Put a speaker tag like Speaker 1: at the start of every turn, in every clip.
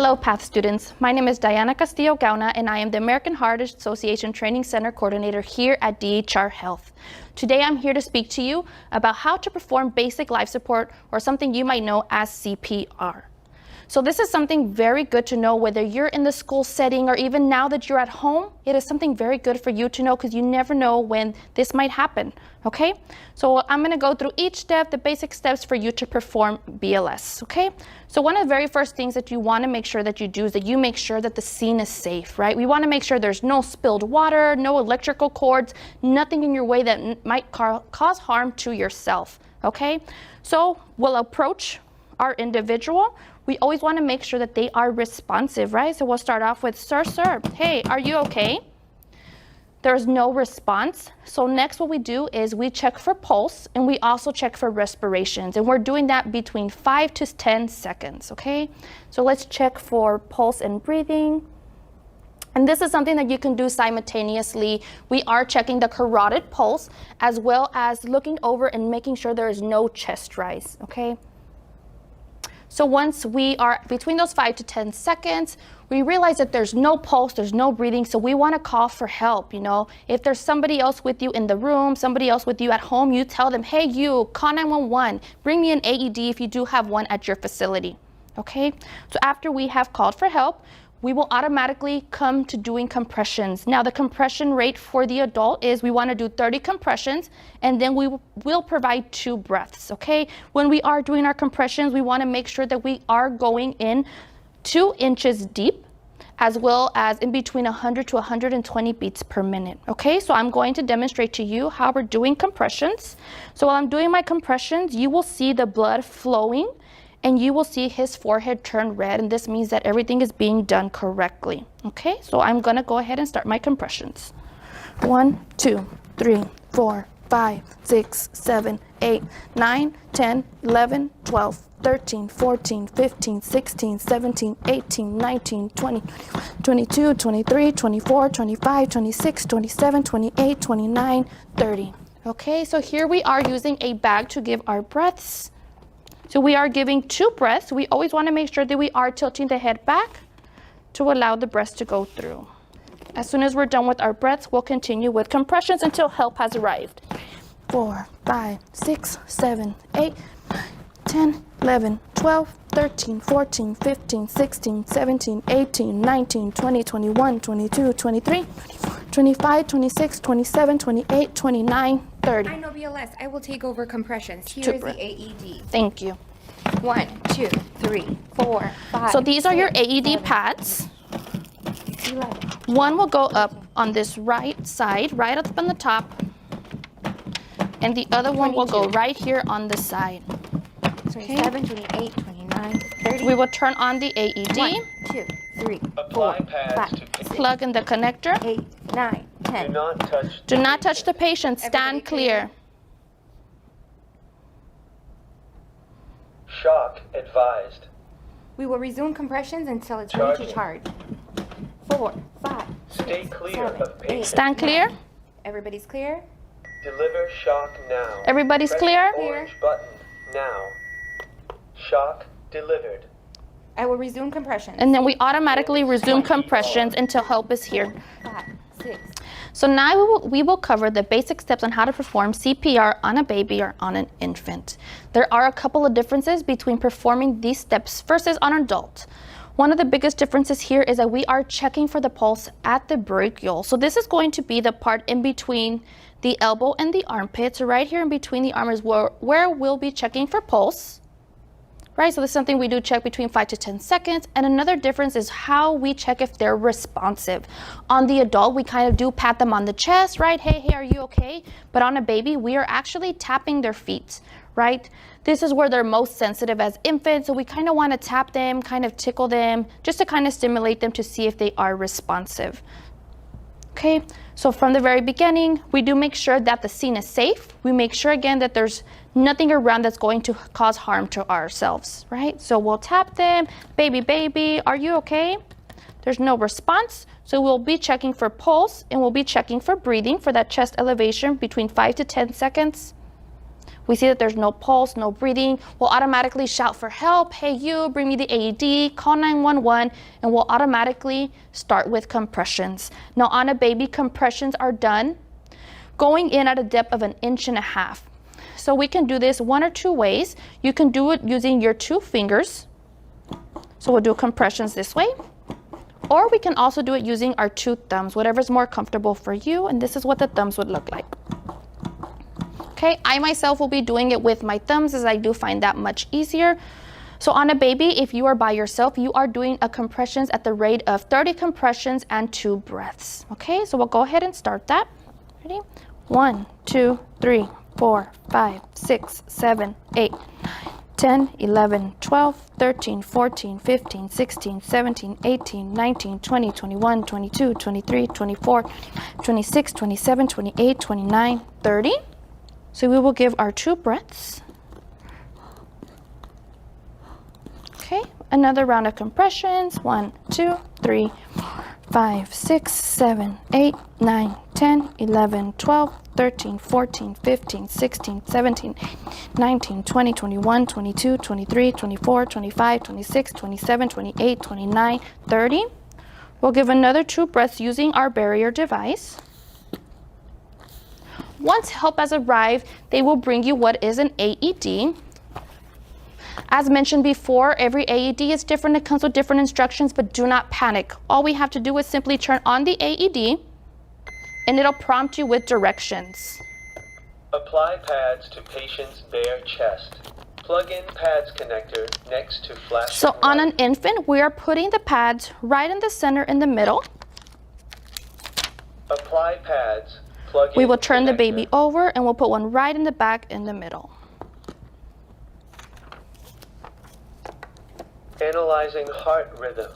Speaker 1: Hello, PATH students. My name is Diana Castillo Gauna, and I am the American Heart Association Training Center Coordinator here at DHR Health. Today, I'm here to speak to you about how to perform basic life support, or something you might know as CPR. So this is something very good to know whether you're in the school setting or even now that you're at home. It is something very good for you to know because you never know when this might happen, okay? So I'm gonna go through each step, the basic steps for you to perform BLS, okay? So one of the very first things that you wanna make sure that you do is that you make sure that the scene is safe, right? We wanna make sure there's no spilled water, no electrical cords, nothing in your way that might cause harm to yourself, okay? So we'll approach our individual. We always want to make sure that they are responsive, right? So we'll start off with, sir, hey, are you okay? There's no response. So next what we do is we check for pulse, and we also check for respirations. And we're doing that between 5 to 10 seconds, okay? So let's check for pulse and breathing. And this is something that you can do simultaneously. We are checking the carotid pulse as well as looking over and making sure there is no chest rise, okay? So once we are between those 5 to 10 seconds, we realize that there's no pulse, there's no breathing, so we want to call for help, you know. If there's somebody else with you in the room, somebody else with you at home, you tell them, hey, you, call 911, bring me an AED if you do have one at your facility, okay? So after we have called for help, we will automatically come to doing compressions. Now the compression rate for the adult is we want to do 30 compressions, and then we will provide 2 breaths, okay? When we are doing our compressions, we want to make sure that we are going in 2 inches deep, as well as in between 100 to 120 beats per minute, okay? So I'm going to demonstrate to you how we're doing compressions. So while I'm doing my compressions, you will see the blood flowing, and you will see his forehead turn red, and this means that everything is being done correctly, okay? So I'm gonna go ahead and start my compressions. 1, 2, 3, 4, 5, 6, 7, 8, 9, 10, 11, 12, 13, 14, 15, 16, 17, 18, 19, 20, 22, 23, 24, 25, 26, 27, 28, 29, 30. Okay, so here we are using a bag to give our breaths. So we are giving 2 breaths. We always want to make sure that we are tilting the head back to allow the breaths to go through. As soon as we're done with our breaths, we'll continue with compressions until help has arrived. 4, 5, 6, 7, 8, 10, 11, 12, 13, 14, 15, 16, 17, 18, 19, 20, 21, 22, 23, 25, 26, 27, 28, 29, 30.
Speaker 2: I know BLS. I will take over compressions. Here is the AED.
Speaker 1: Thank you.
Speaker 2: 1, 2, 3, 4, 5.
Speaker 1: So these are your
Speaker 2: 6,
Speaker 1: AED
Speaker 2: 7,
Speaker 1: pads.
Speaker 2: 11.
Speaker 1: One will go up on this right side, right up on the top. And the other one will go right here on the side.
Speaker 2: 27, 28, 29, 30.
Speaker 1: We will turn on the AED.
Speaker 2: 1, 2, 3, 4, 5, 6,
Speaker 1: Plug in the connector.
Speaker 2: 8, 9, 10.
Speaker 1: Do not touch the patient. Stand clear.
Speaker 3: Shock advised.
Speaker 2: We will resume compressions until it's ready to charge. 4, 5, 6,
Speaker 3: Stay clear
Speaker 2: 7,
Speaker 3: of patient.
Speaker 2: 8,
Speaker 1: Stand clear.
Speaker 2: 9. Everybody's clear?
Speaker 3: Deliver shock now.
Speaker 1: Everybody's
Speaker 3: Press
Speaker 1: clear?
Speaker 3: the orange button now. Shock delivered.
Speaker 2: I will resume compressions.
Speaker 1: And then we automatically resume compressions until help is here.
Speaker 2: 5, 6.
Speaker 1: So now we will cover the basic steps on how to perform CPR on a baby or on an infant. There are a couple of differences between performing these steps versus on an adult. One of the biggest differences here is that we are checking for the pulse at the brachial. So this is going to be the part in between the elbow and the armpit. So right here in between the arm is where we'll be checking for pulse. Right, so this is something we do check between 5 to 10 seconds. And another difference is how we check if they're responsive. On the adult, we kind of do pat them on the chest, right? Hey, are you okay? But on a baby, we are actually tapping their feet, right? This is where they're most sensitive as infants. So we kind of want to tap them, kind of tickle them, just to kind of stimulate them to see if they are responsive. Okay, so from the very beginning, we do make sure that the scene is safe. We make sure again that there's nothing around that's going to cause harm to ourselves, right? So we'll tap them, baby, are you okay? There's no response, so we'll be checking for pulse and we'll be checking for breathing for that chest elevation between 5 to 10 seconds. we see that there's no pulse, no breathing, we'll automatically shout for help. Hey, you, bring me the AED, call 911, and we'll automatically start with compressions. Now on a baby, compressions are done going in at a depth of 1.5 inches. So we can do this one or two ways. You can do it using your 2 fingers. So we'll do compressions this way. Or we can also do it using our 2 thumbs, whatever's more comfortable for you. And this is what the thumbs would look like. Okay, I myself will be doing it with my thumbs as I do find that much easier. So on a baby, if you are by yourself, you are doing a compressions at the rate of 30 compressions and 2 breaths. Okay, so we'll go ahead and start that. Ready? 1, 2, 3, 4, 5, 6, 7, 8, 9, 10, 11, 12, 13, 14, 15, 16, 17, 18, 19, 20, 21, 22, 23, 24, 26, 27, 28, 29, 30. So we will give our 2 breaths. Okay, another round of compressions. 1, 2, 3, 4, 5, 6, 7, 8, 9, 10, 11, 12, 13, 14, 15, 16, 17, 19, 20, 21, 22, 23, 24, 25, 26, 27, 28, 29, 30. We'll give another 2 breaths using our barrier device. Once help has arrived, they will bring you what is an AED. As mentioned before, every AED is different. It comes with different instructions, but do not panic. All we have to do is simply turn on the AED, and it'll prompt you with directions.
Speaker 3: Apply pads to patient's bare chest. Plug in pads connector next to flash.
Speaker 1: So on an infant, we are putting the pads right in the center in the middle.
Speaker 3: Apply pads. Plug in
Speaker 1: We will turn the
Speaker 3: connector.
Speaker 1: baby over, and we'll put one right in the back in the middle.
Speaker 3: Analyzing heart rhythm.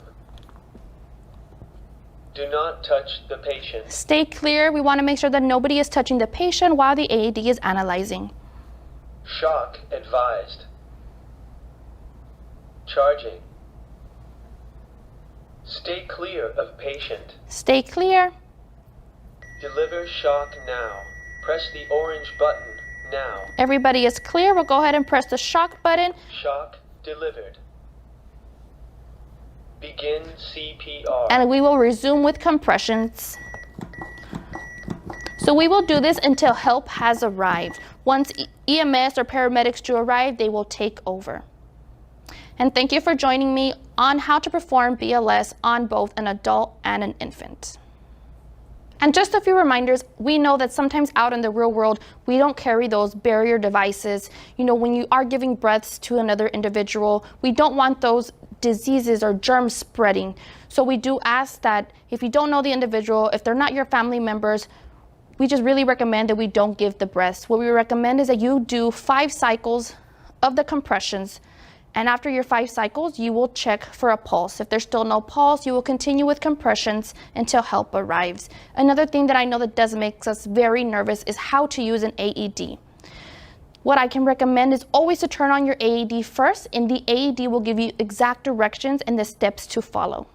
Speaker 3: Do not touch the patient.
Speaker 1: Stay clear. We want to make sure that nobody is touching the patient while the AED is analyzing.
Speaker 3: Shock advised. Charging. Stay clear of patient.
Speaker 1: Stay clear.
Speaker 3: Deliver shock now. Press the orange button now.
Speaker 1: Everybody is clear. We'll go ahead and press the shock button.
Speaker 3: Shock delivered. Begin CPR.
Speaker 1: And we will resume with compressions. So we will do this until help has arrived. Once EMS or paramedics do arrive, they will take over. And thank you for joining me on how to perform BLS on both an adult and an infant. And just a few reminders, we know that sometimes out in the real world, we don't carry those barrier devices. You know, when you are giving breaths to another individual, we don't want those diseases or germs spreading. So we do ask that if you don't know the individual, if they're not your family members, we just really recommend that we don't give the breaths. What we recommend is that you do 5 cycles of the compressions. And after your 5 cycles, you will check for a pulse. If there's still no pulse, you will continue with compressions until help arrives. Another thing that I know that does make us very nervous is how to use an AED. What I can recommend is always to turn on your AED first, and the AED will give you exact directions and the steps to follow.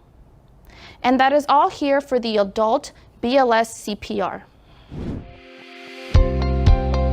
Speaker 1: And that is all here for the adult BLS CPR.